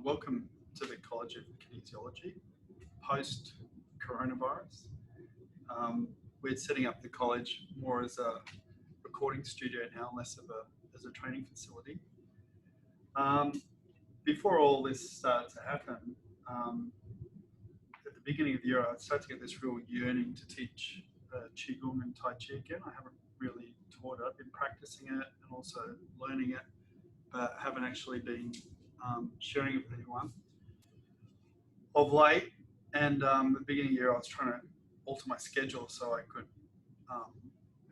Welcome to the College of Kinesiology, post-coronavirus. We're setting up the college more as a recording studio now, less of as a training facility. Before all this started to happen, at the beginning of the year, I started to get this real yearning to teach Qigong and Tai Chi again. I haven't really taught it. I've been practicing it and also learning it, but haven't actually been sharing it with anyone of late. And at the beginning of the year, I was trying to alter my schedule so I could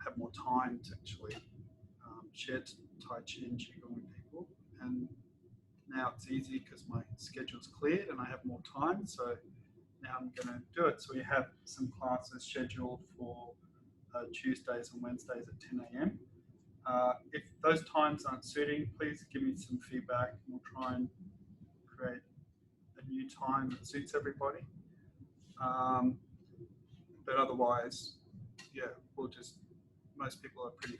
have more time to actually share Tai Chi and Qigong with people. And now it's easy because my schedule's cleared and I have more time. So now I'm going to do it. So we have some classes scheduled for Tuesdays and Wednesdays at 10 a.m. If those times aren't suiting, please give me some feedback and we'll try and create a new time that suits everybody. But otherwise, yeah, most people are pretty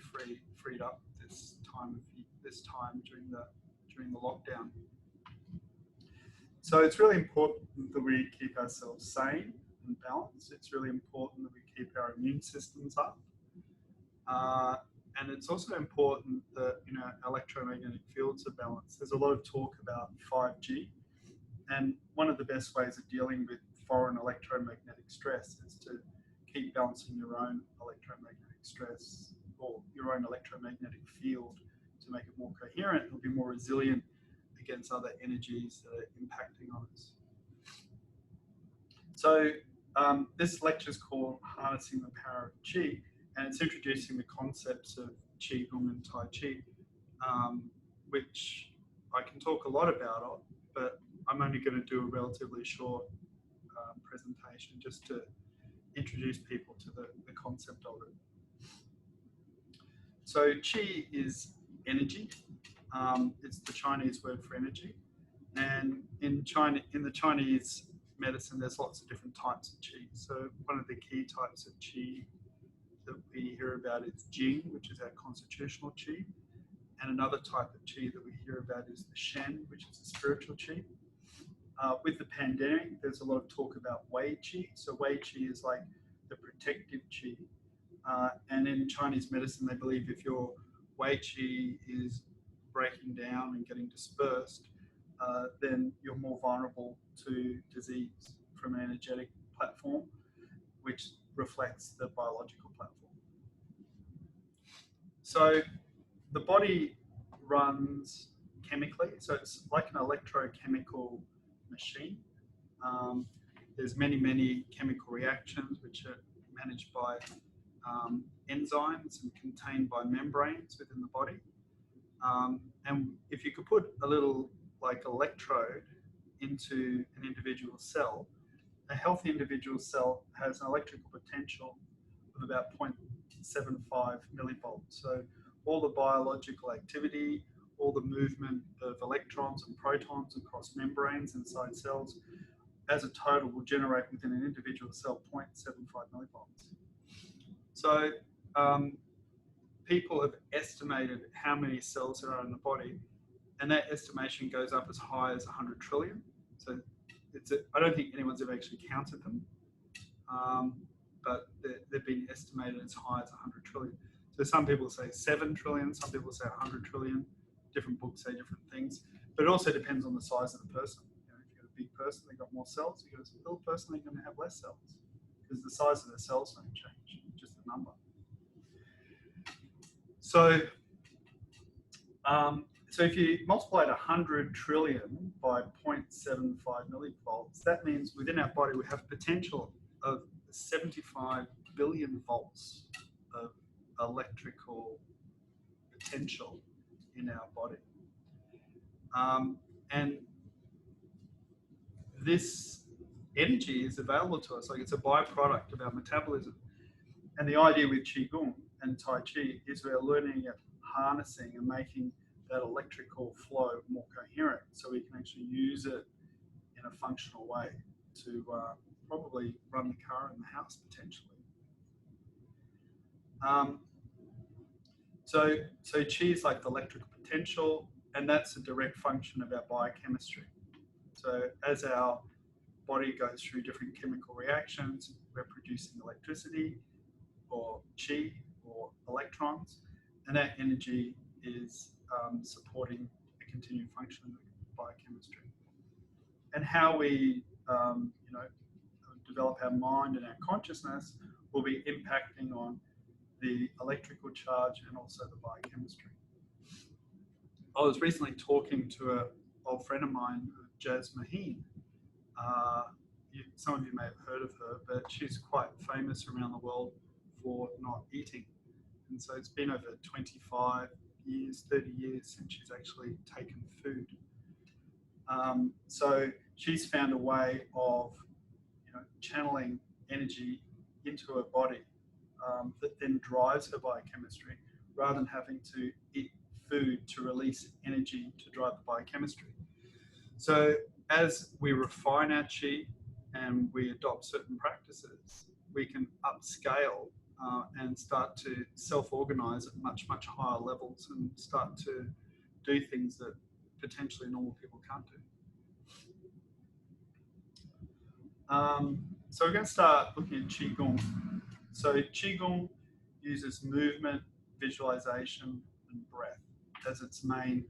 freed up this time during the lockdown. So it's really important that we keep ourselves sane and balanced. It's really important that we keep our immune systems up. And it's also important that electromagnetic fields are balanced. There's a lot of talk about 5G, and one of the best ways of dealing with foreign electromagnetic stress is to keep balancing your own electromagnetic stress or your own electromagnetic field to make it more coherent and be more resilient against other energies that are impacting on us. So this lecture is called Harnessing the Power of Qi, and it's introducing the concepts of Qigong and Tai Chi, which I can talk a lot about, but I'm only going to do a relatively short presentation just to introduce people to the concept of it. So Qi is energy. It's the Chinese word for energy. And in the Chinese medicine, there's lots of different types of Qi. So one of the key types of Qi that we hear about is Jing, which is our constitutional Qi. And another type of Qi that we hear about is the Shen, which is the spiritual Qi. With the pandemic, there's a lot of talk about Wei Qi. So Wei Qi is like the protective Qi. And in Chinese medicine, they believe if your Wei Qi is breaking down and getting dispersed, then you're more vulnerable to disease from an energetic platform, which reflects the biological platform. So the body runs chemically, so it's like an electrochemical machine. There's many chemical reactions which are managed by enzymes and contained by membranes within the body. And if you could put a little electrode into an individual cell, a healthy individual cell has an electrical potential of about 0.75 millivolts. So all the biological activity, all the movement of electrons and protons across membranes inside cells, as a total will generate within an individual cell 0.75 millivolts. So people have estimated how many cells there are in the body, and that estimation goes up as high as 100 trillion. So I don't think anyone's ever actually counted them, but they've been estimated as high as 100 trillion. So some people say 7 trillion, some people say 100 trillion, different books say different things, but it also depends on the size of the person. If you've got a big person, they've got more cells. If you've got a little person, they're going to have less cells because the size of the cells don't change, just the number. So, so if you multiply 100 trillion by 0.75 millivolts, that means within our body we have potential of 75 billion volts of electrical potential in our body. And this energy is available to us, like it's a byproduct of our metabolism. And the idea with Qigong and Tai Chi is we're learning at harnessing and making that electrical flow more coherent so we can actually use it in a functional way to probably run the car in the house potentially. So Qi is like the electrical potential, and that's a direct function of our biochemistry. So as our body goes through different chemical reactions, we're producing electricity or chi or electrons, and that energy is supporting the continued function of biochemistry. And how we develop our mind and our consciousness will be impacting on the electrical charge and also the biochemistry. I was recently talking to an old friend of mine, Jazz Maheen. Some of you may have heard of her, but she's quite famous around the world for not eating. And so it's been over 25 years, 30 years since she's actually taken food. So she's found a way of channeling energy into her body that then drives her biochemistry rather than having to eat food to release energy to drive the biochemistry. So as we refine our chi and we adopt certain practices, we can upscale and start to self-organize at much, much higher levels and start to do things that potentially normal people can't do. So we're going to start looking at Qigong. So Qigong uses movement, visualization, and breath as its main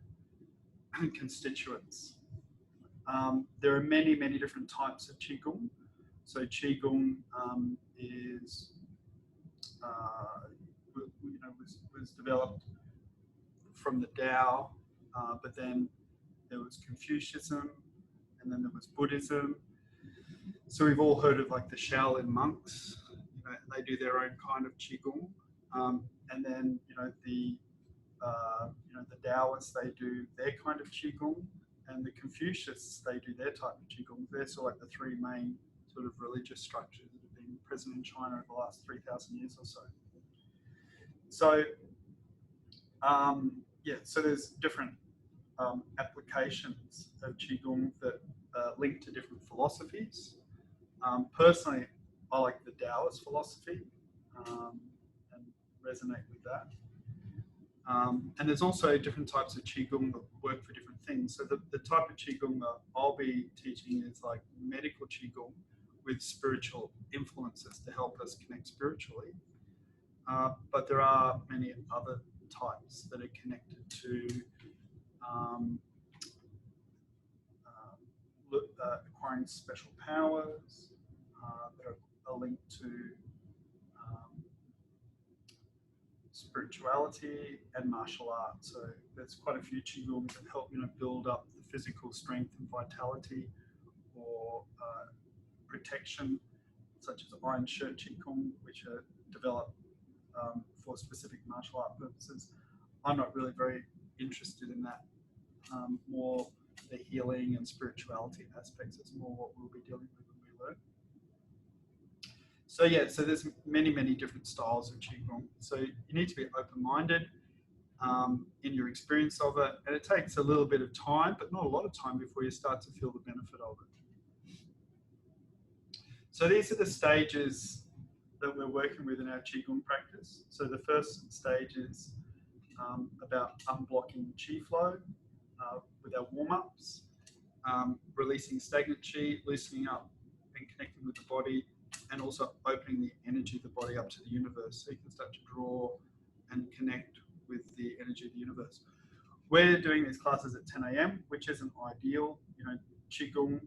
constituents. There are many, many different types of Qigong. So Qigong was developed from the Tao, but then there was Confucianism, and then there was Buddhism. So we've all heard of like the Shaolin monks. They do their own kind of Qigong, and then the Taoists, they do their kind of Qigong, and the Confucians, they do their type of Qigong. They're sort of like the three main sort of religious structures that have been present in China over the last 3,000 years or so. So so there's different applications of Qigong that link to different philosophies. Personally, I like the Taoist philosophy and resonate with that. And there's also different types of Qigong that work for different things. So the type of Qigong that I'll be teaching is like medical Qigong with spiritual influences to help us connect spiritually. But there are many other types that are connected to acquiring special powers that are linked to spirituality and martial arts. So there's quite a few Qigong that help build up the physical strength and vitality or protection, such as Iron Shirt Qigong, which are developed for specific martial art purposes. I'm not really very interested in that. More the healing and spirituality aspects is more what we'll be dealing with when we learn. So there's many, many different styles of Qigong. So you need to be open-minded in your experience of it. And it takes a little bit of time, but not a lot of time before you start to feel the benefit of it. So these are the stages that we're working with in our Qigong practice. So the first stage is about unblocking Qi flow with our warm-ups, releasing stagnant Qi, loosening up and connecting with the body, and also opening the energy of the body up to the universe, so you can start to draw and connect with the energy of the universe. We're doing these classes at 10 a.m., which isn't ideal. Qigong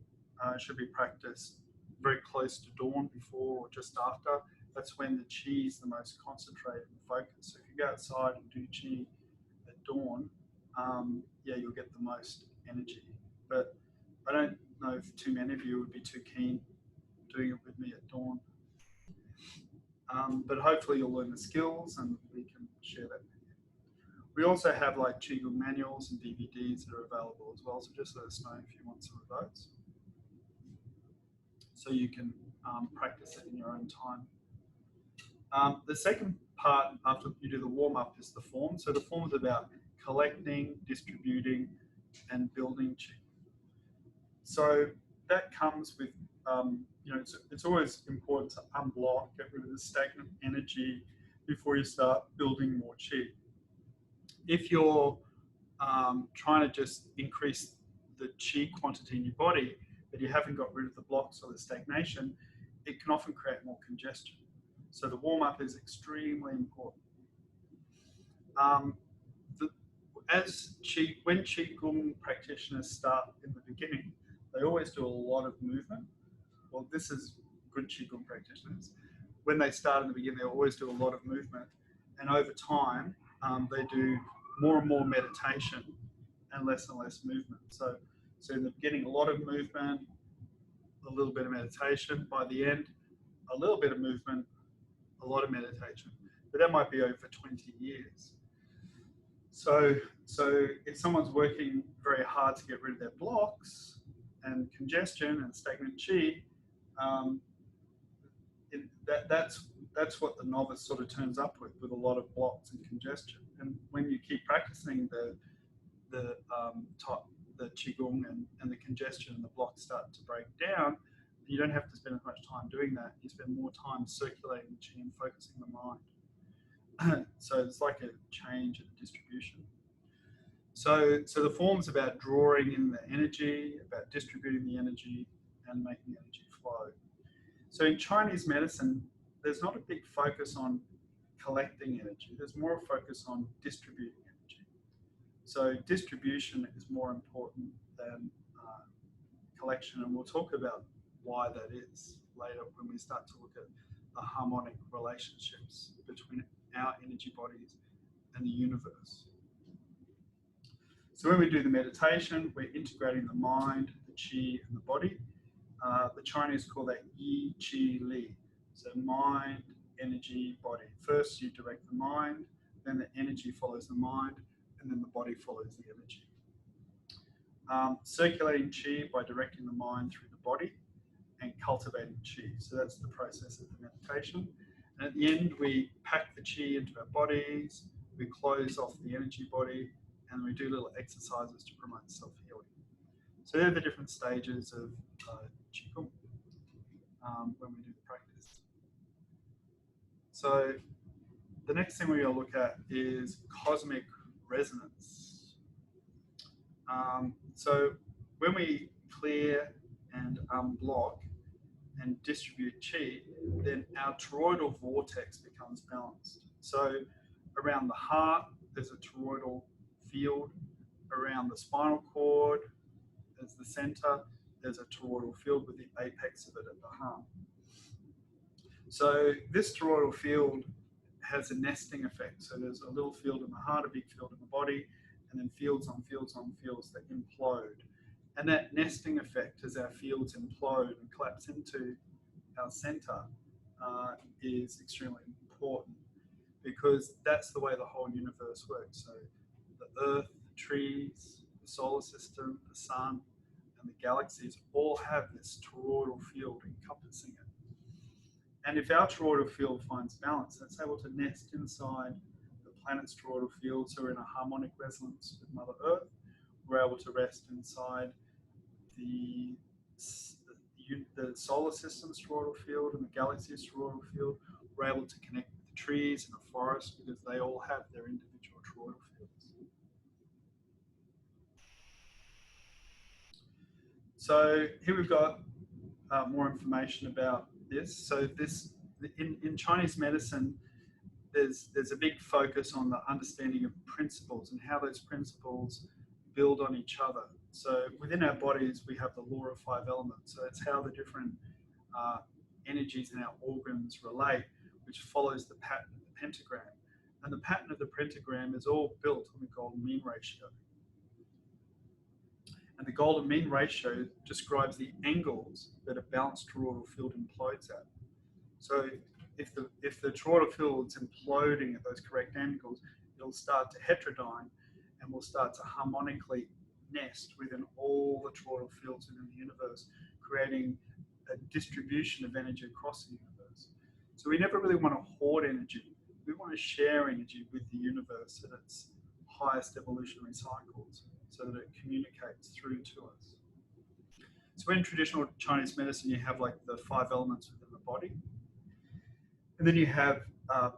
should be practiced very close to dawn, before or just after. That's when the Qi is the most concentrated and focused. So if you go outside and do Qi at dawn, you'll get the most energy. But I don't know if too many of you would be too keen doing it with me at dawn. But hopefully you'll learn the skills and we can share that with you. We also have like Qigong manuals and DVDs that are available as well, so just let us know if you want some of those, so you can practice it in your own time. The second part after you do the warm-up is the form. So the form is about collecting, distributing, and building Qi. So that comes with, it's always important to unblock, get rid of the stagnant energy before you start building more Qi. If you're trying to just increase the qi quantity in your body, but you haven't got rid of the blocks or the stagnation, it can often create more congestion. So the warm-up is extremely important. When Qigong practitioners start in the beginning, they always do a lot of movement. Well, this is good Qigong practitioners. When they start in the beginning, they always do a lot of movement. And over time, they do more and more meditation and less movement. So in the beginning, a lot of movement, a little bit of meditation. By the end, a little bit of movement, a lot of meditation. But that might be over 20 years. So if someone's working very hard to get rid of their blocks and congestion and stagnant qi, that's what the novice sort of turns up with a lot of blocks and congestion. And when you keep practicing the qigong and the congestion and the blocks start to break down, you don't have to spend as much time doing that. You spend more time circulating the qi and focusing the mind. So it's like a change in the distribution. So the form's about drawing in the energy, about distributing the energy, and making energy flow. So in Chinese medicine, there's not a big focus on collecting energy. There's more a focus on distributing energy. So distribution is more important than collection, and we'll talk about why that is later when we start to look at the harmonic relationships between our energy bodies and the universe. So when we do the meditation, we're integrating the mind, the qi, and the body. The Chinese call that yi, qi, li. So mind, energy, body. First you direct the mind, then the energy follows the mind, and then the body follows the energy. Circulating qi by directing the mind through the body and cultivating qi. So that's the process of the meditation. And at the end, we pack the qi into our bodies, we close off the energy body, and we do little exercises to promote self-healing. So they're the different stages of Qigong when we do the practice. So the next thing we're going to look at is cosmic resonance. So when we clear and unblock and distribute qi, then our toroidal vortex becomes balanced. So around the heart, there's a toroidal field. Around the spinal cord, as the center, there's a toroidal field with the apex of it at the heart. So this toroidal field has a nesting effect. So there's a little field in the heart, a big field in the body, and then fields on fields on fields that implode. And that nesting effect, as our fields implode and collapse into our center, is extremely important, because that's the way the whole universe works. So the Earth, the trees, the solar system, the sun, and the galaxies all have this toroidal field encompassing it. And if our toroidal field finds balance, it's able to nest inside the planet's toroidal field, so we're in a harmonic resonance with Mother Earth. We're able to rest inside the solar system's toroidal field and the galaxy's toroidal field. We're able to connect with the trees and the forest because they all have their individual toroidal fields. So here we've got more information about this. So in Chinese medicine, there's a big focus on the understanding of principles and how those principles build on each other. So within our bodies, we have the law of 5 elements. So it's how the different energies in our organs relate, which follows the pattern of the pentagram. And the pattern of the pentagram is all built on the golden mean ratio. And the golden mean ratio describes the angles that a balanced toroidal field implodes at. So if the toroidal field is imploding at those correct angles, it'll start to heterodyne and will start to harmonically nest within all the toroidal fields within the universe, creating a distribution of energy across the universe. So we never really want to hoard energy. We want to share energy with the universe at its highest evolutionary cycles, so that it communicates through to us. So in traditional Chinese medicine, you have like the 5 elements within the body. And then you have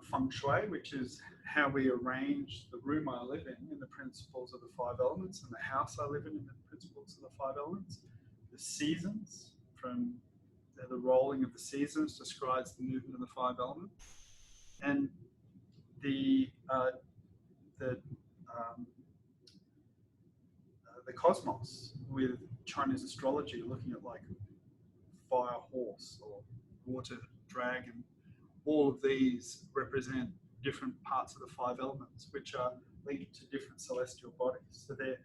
feng shui, which is how we arrange the room I live in the principles of the five elements, and the house I live in the principles of the five elements. The seasons, from the rolling of the seasons describes the movement of the five elements, and the the cosmos with Chinese astrology, looking at like fire horse or water dragon. All of these represent different parts of the five elements, which are linked to different celestial bodies. So their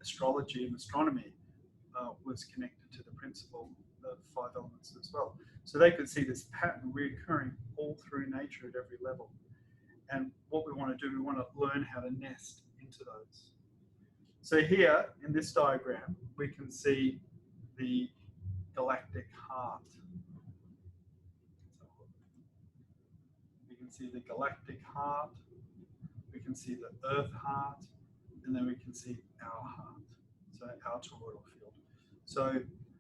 astrology and astronomy was connected to the principle of five elements as well. So they could see this pattern reoccurring all through nature at every level. And what we want to do, we want to learn how to nest into those. So here in this diagram, we can see the galactic heart. We can see the galactic heart, we can see the earth heart, and then we can see our heart, so our toroidal field.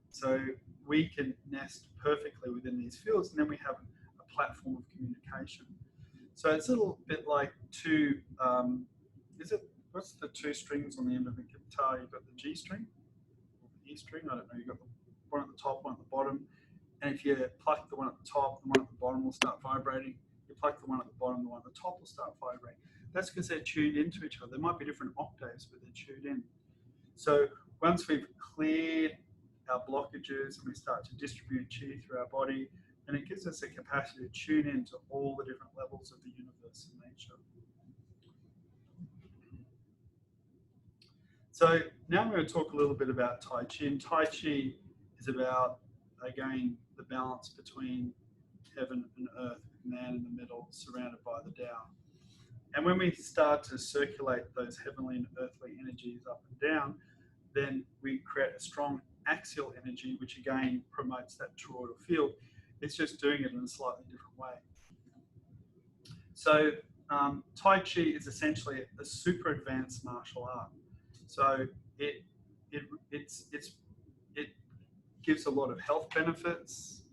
So we can nest perfectly within these fields, and then we have a platform of communication. So it's a little bit like two, what's the two strings on the end of the guitar? You've got the G string, or the E string, I don't know, you've got the one at the top, one at the bottom, and if you pluck the one at the top, the one at the bottom will start vibrating. You pluck the one at the bottom, the one at the top will start vibrating. That's because they're tuned into each other. There might be different octaves, but they're tuned in. So once we've cleared our blockages and we start to distribute chi through our body, then it gives us a capacity to tune into all the different levels of the universe and nature. So now I'm going to talk a little bit about Tai Chi. And Tai Chi is about, again, the balance between heaven and earth, with man in the middle, surrounded by the Tao. And when we start to circulate those heavenly and earthly energies up and down, then we create a strong axial energy, which again promotes that toroidal field. It's just doing it in a slightly different way. So Tai Chi is essentially a super advanced martial art. So it gives a lot of health benefits.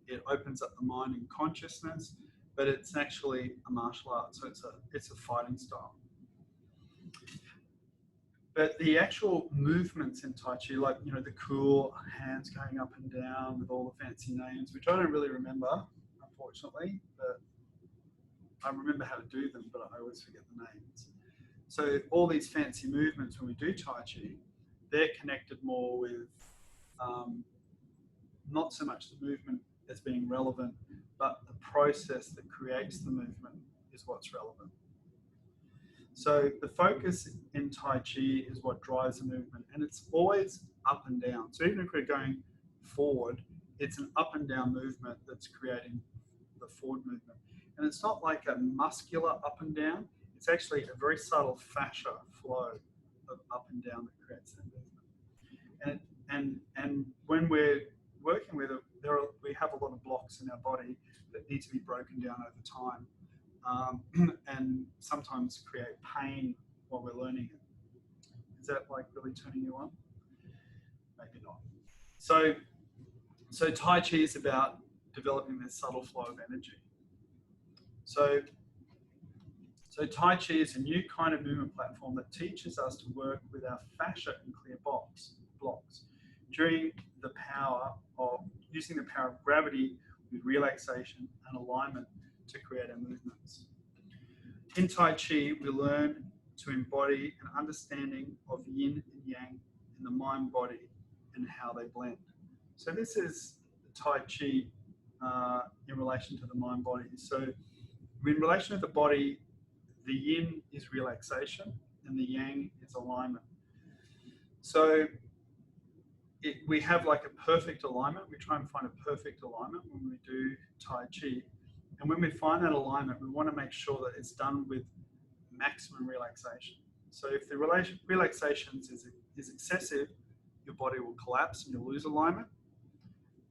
It opens up the mind and consciousness, but it's actually a martial art, so it's a fighting style. But the actual movements in Tai Chi, like the cool hands going up and down with all the fancy names, which I don't really remember, unfortunately, but I remember how to do them, but I always forget the names. So all these fancy movements when we do Tai Chi, they're connected more with not so much the movement as being relevant, but the process that creates the movement is what's relevant. So the focus in Tai Chi is what drives the movement, and it's always up and down. So even if we're going forward, it's an up and down movement that's creating the forward movement. And it's not like a muscular up and down, it's actually a very subtle fascia flow of up and down that creates that movement. And when we're working with it, we have a lot of blocks in our body that need to be broken down over time, and sometimes create pain while we're learning it. Is that like really turning you on? Maybe not. So Tai Chi is about developing this subtle flow of energy. So Tai Chi is a new kind of movement platform that teaches us to work with our fascia and clear blocks during the power of using the power of gravity with relaxation and alignment to create our movements. In Tai Chi, we learn to embody an understanding of yin and yang in the mind body and how they blend. So this is Tai Chi in relation to the mind body. So in relation to the body, the yin is relaxation and the yang is alignment. So we have like a perfect alignment. We try and find a perfect alignment when we do Tai Chi. And when we find that alignment, we want to make sure that it's done with maximum relaxation. So if the relaxation is excessive, your body will collapse and you'll lose alignment.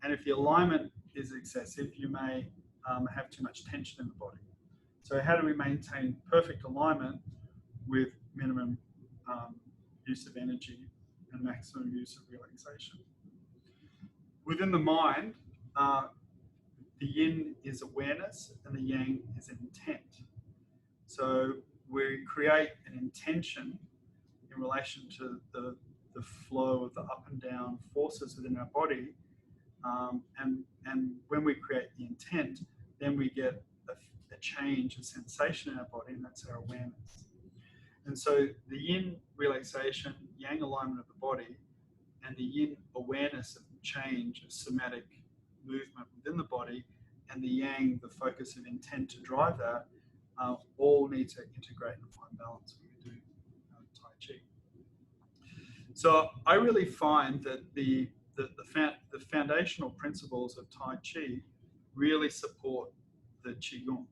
And if the alignment is excessive, you may have too much tension in the body. So how do we maintain perfect alignment with minimum use of energy and maximum use of relaxation? Within the mind, the yin is awareness and the yang is intent. So we create an intention in relation to the flow of the up and down forces within our body. And when we create the intent, then we get a change, a sensation in our body, and that's our awareness. And so the yin relaxation, yang alignment of the body, and the yin awareness of change, of somatic movement within the body, and the yang, the focus of intent to drive that, all need to integrate and find balance when we do Tai Chi. So I really find that the foundational principles of Tai Chi really support the Qigong.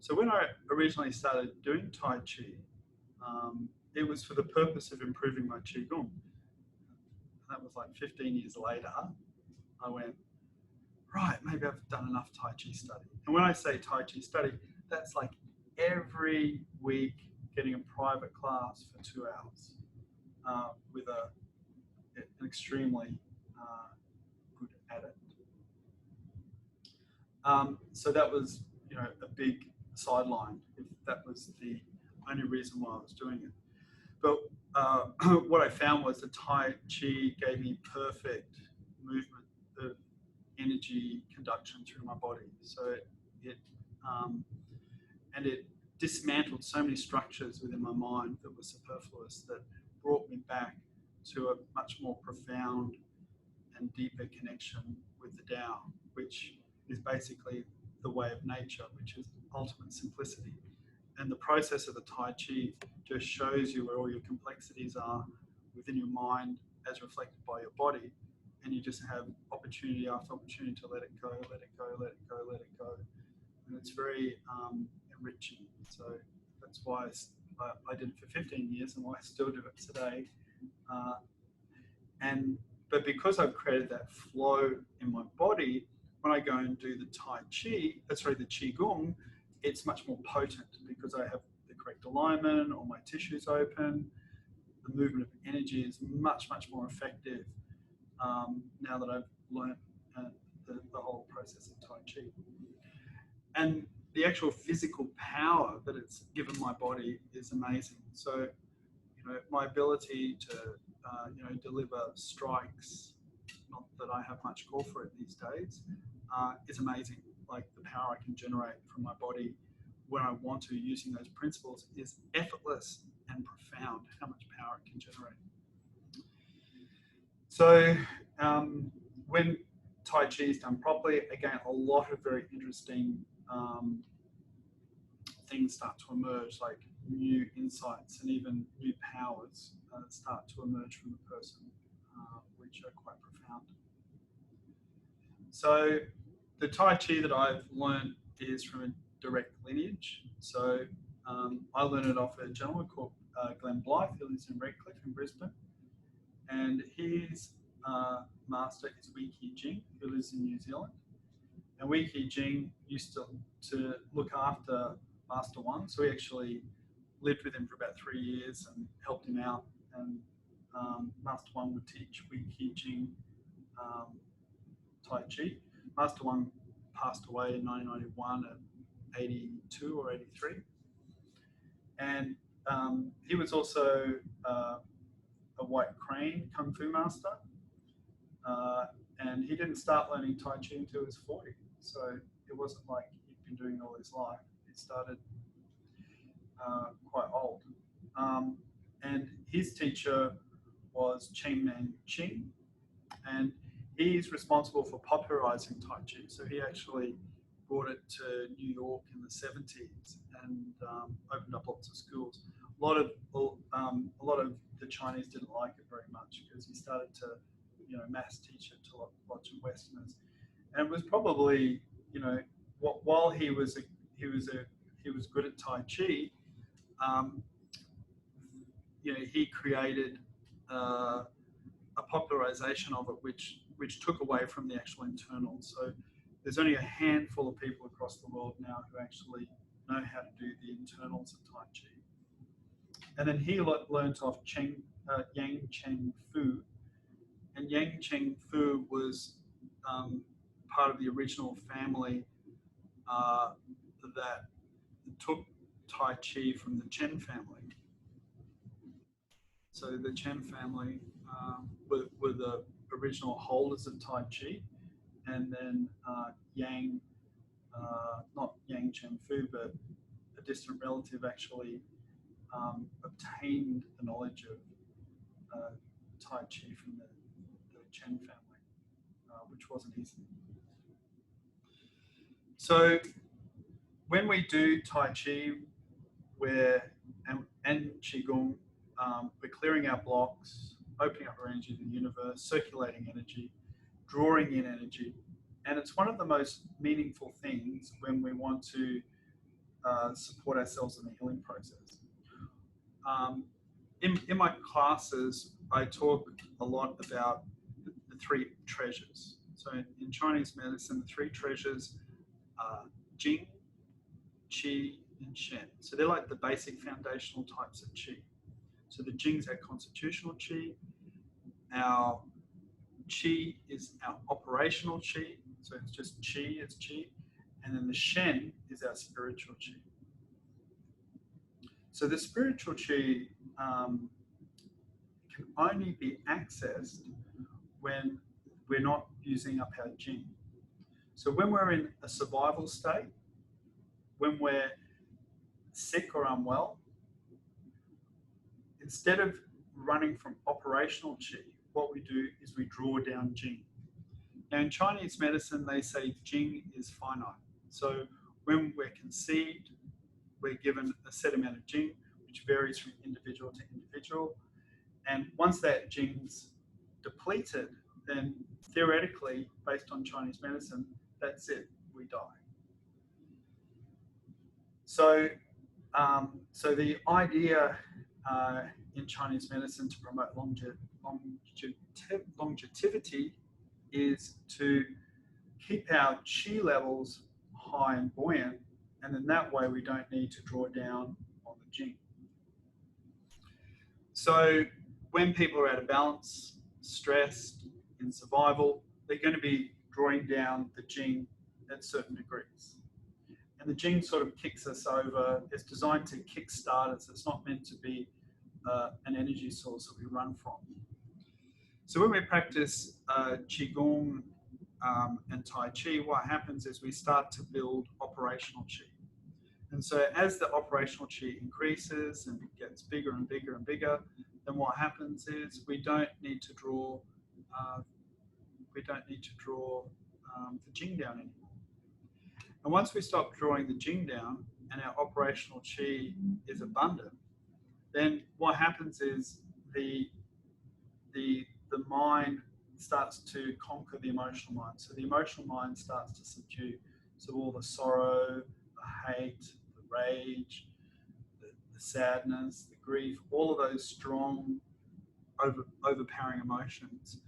So when I originally started doing Tai Chi, it was for the purpose of improving my Qigong. That was like 15 years later. I went, right, maybe I've done enough Tai Chi study. And when I say Tai Chi study, that's like every week getting a private class for 2 hours with an extremely good adept. So that was, a big sideline, if that was the only reason why I was doing it. But what I found was that Tai Chi gave me perfect movement of energy conduction through my body. So it dismantled so many structures within my mind that were superfluous, that brought me back to a much more profound and deeper connection with the Tao, which is basically the way of nature, which is ultimate simplicity. And the process of the Tai Chi just shows you where all your complexities are within your mind as reflected by your body. And you just have opportunity after opportunity to let it go, let it go, let it go, let it go. And it's very enriching. So that's why I did it for 15 years and why I still do it today. But because I've created that flow in my body, when I go and do the Tai Chi, the Qigong, it's much more potent because I have the correct alignment, all my tissues open, the movement of energy is much, much more effective now that I've learned the whole process of Tai Chi. And the actual physical power that it's given my body is amazing. So, my ability to, deliver strikes, not that I have much call for it these days, is amazing. Like the power I can generate from my body when I want to, using those principles, is effortless and profound, how much power it can generate. So when Tai Chi is done properly, again, a lot of very interesting things start to emerge, like new insights and even new powers start to emerge from the person, which are quite profound. So the Tai Chi that I've learned is from a Direct Lineage. So I learned it off a gentleman called Glenn Blythe, who lives in Redcliffe in Brisbane. And his master is Wee Ki Jing, who lives in New Zealand. And Wee Ki Jing used to look after Master One. So we actually lived with him for about 3 years and helped him out. And Master One would teach Wee Ki Jing Tai Chi. Master One passed away in 1991 at 82 or 83. And he was also a White Crane Kung Fu master. And he didn't start learning Tai Chi until he was 40. So it wasn't like he'd been doing it all his life. He started quite old. And his teacher was Cheng Man Ching. And he's responsible for popularizing Tai Chi. So he actually brought it to New York in the 70s and opened up lots of schools. A lot of the Chinese didn't like it very much because he started to, mass teach it to lots of Westerners. And it was probably, while he was good at Tai Chi, he created a popularization of it, which took away from the actual internals. So there's only a handful of people across the world now who actually know how to do the internals of Tai Chi. And then he learnt off Yang Cheng Fu. And Yang Cheng Fu was part of the original family that took Tai Chi from the Chen family. So the Chen family were the original holders of Tai Chi, and then Yang, not Yang Chen Fu, but a distant relative actually obtained the knowledge of Tai Chi from the Chen family, which wasn't easy. So when we do Tai Chi and Qigong, we're clearing our blocks, opening up our energy to the universe, circulating energy, drawing in energy. And it's one of the most meaningful things when we want to support ourselves in the healing process. In my classes, I talk a lot about the three treasures. So in Chinese medicine, the three treasures are Jing, Qi, and Shen. So they're like the basic foundational types of Qi. So the Jing's our constitutional Qi. Our Qi is our operational Qi. So it's just Qi, it's Qi. And then the Shen is our spiritual Qi. So the spiritual Qi can only be accessed when we're not using up our Jing. So when we're in a survival state, when we're sick or unwell, instead of running from operational Qi, what we do is we draw down Jing. Now in Chinese medicine, they say Jing is finite. So when we're conceived, we're given a set amount of Jing, which varies from individual to individual. And once that Jing's depleted, then theoretically, based on Chinese medicine, that's it, we die. So the idea in Chinese medicine to promote longevity is to keep our Qi levels high and buoyant, and then that way we don't need to draw down on the Jing. So when people are out of balance, stressed, in survival, they're going to be drawing down the Jing at certain degrees. And the Jing sort of kicks us over. It's designed to kickstart us. It's not meant to be an energy source that we run from. So when we practice Qigong and Tai Chi, what happens is we start to build operational Qi. And so as the operational Qi increases and it gets bigger and bigger and bigger, then what happens is we don't need to draw the Jing down anymore. And once we stop drawing the Jing down and our operational Qi is abundant, then what happens is the mind starts to conquer the emotional mind. So the emotional mind starts to subdue. So all the sorrow, the hate, the rage, the sadness, the grief, all of those strong, overpowering emotions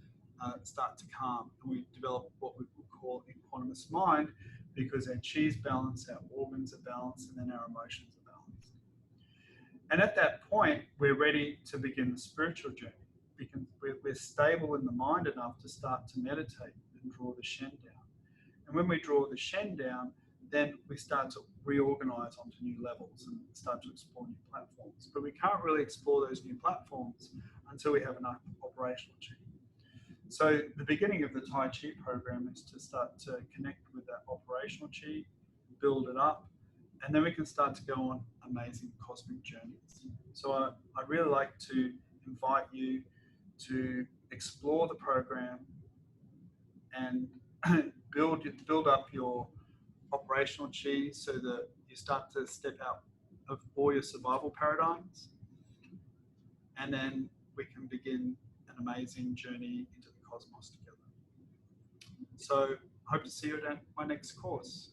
start to calm. And we develop what we would call equanimous mind, because our Qi is balanced, our organs are balanced, and then our emotions are balanced. And at that point, we're ready to begin the spiritual journey, because we're stable in the mind enough to start to meditate and draw the Shen down. And when we draw the Shen down, then we start to reorganize onto new levels and start to explore new platforms. But we can't really explore those new platforms until we have enough operational Qi. So the beginning of the Tai Chi program is to start to connect with that operational Qi, build it up, and then we can start to go on amazing cosmic journeys. So I really like to invite you to explore the program and build up your operational Qi so that you start to step out of all your survival paradigms, and then we can begin an amazing journey into the cosmos together. So hope to see you at my next course.